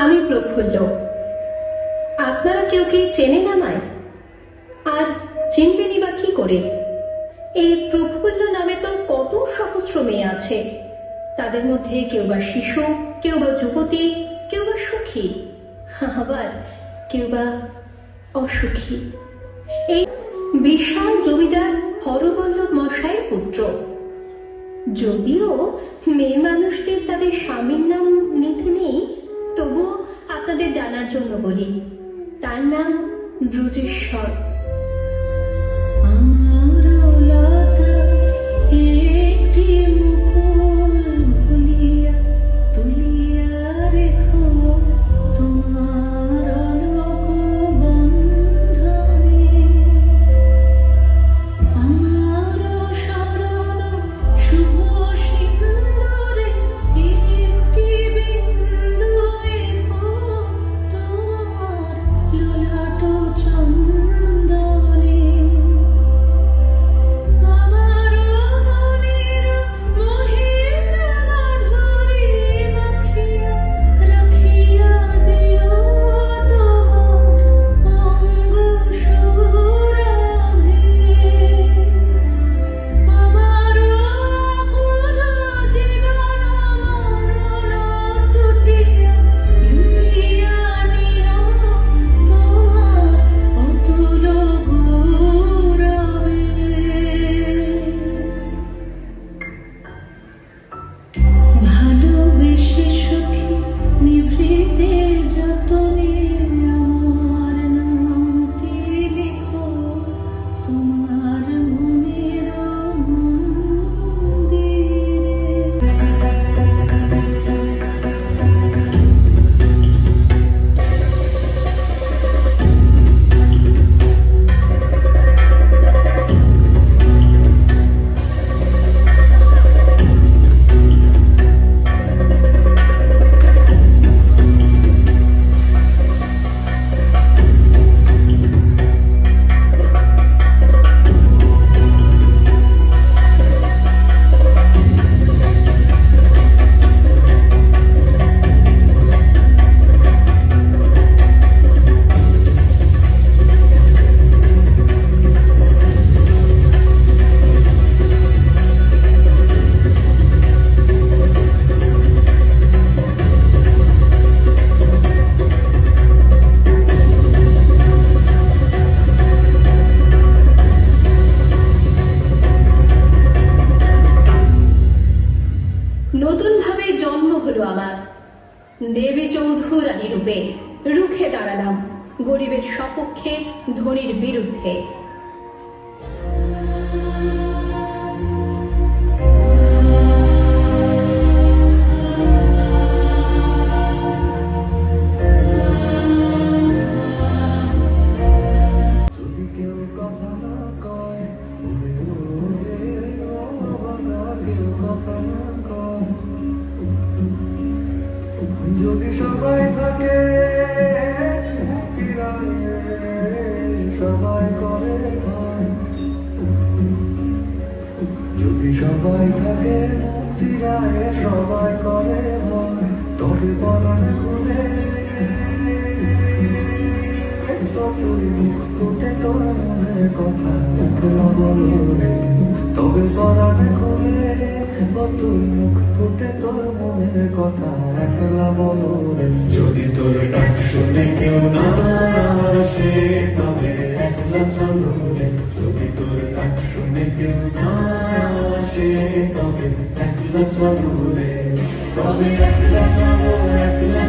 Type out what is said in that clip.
আমি প্রফুল্ল। আপনারা কেউ কি চেনেন আমায়? আর চিনবেনই বা কি করে? এই প্রফুল্ল নামে তো কত সহস্র মেয়ে আছে। তাদের মধ্যে কেউ বা শিশু, কেউ বা যুবতী, কেউ বা সুখী, আবার কেউ বা অসুখী। এই বিশাল জমিদার হরবল্লভ মশাইয়ের পুত্র। যদিও মেয়ে মানুষদের তাদের স্বামীর নাম নিতে নেই, তবুও আপনাদের জানার জন্য বলি, তার নাম ব্রজেশ্বর। নতুন ভাবে জন্ম হলো আমার। দেবী চৌধুরানী রূপে রুখে দাঁড়ালাম গরিবের সপক্ষে, ধনীর বিরুদ্ধে। যদি সবাই থাকে সবাই করে ভয়, যদি সবাই থাকে মুক্তিরায় সবাই করে ভয়, তবে পরাণে খুলে তুই মুখ ফুটে তোর মনের কথা একলা বলো রে, তবে পরাণে খুলে তুই মুখ ফুটে তোর মনের কথা একলা বলো রে। যদি তোর ডাক শুনে কেউ না আসে তবে একলা চলো রে, যদি তোর ডাক শুনে কেউ না আসে তবে একলা চলো রে, তবে একলা চলো একলা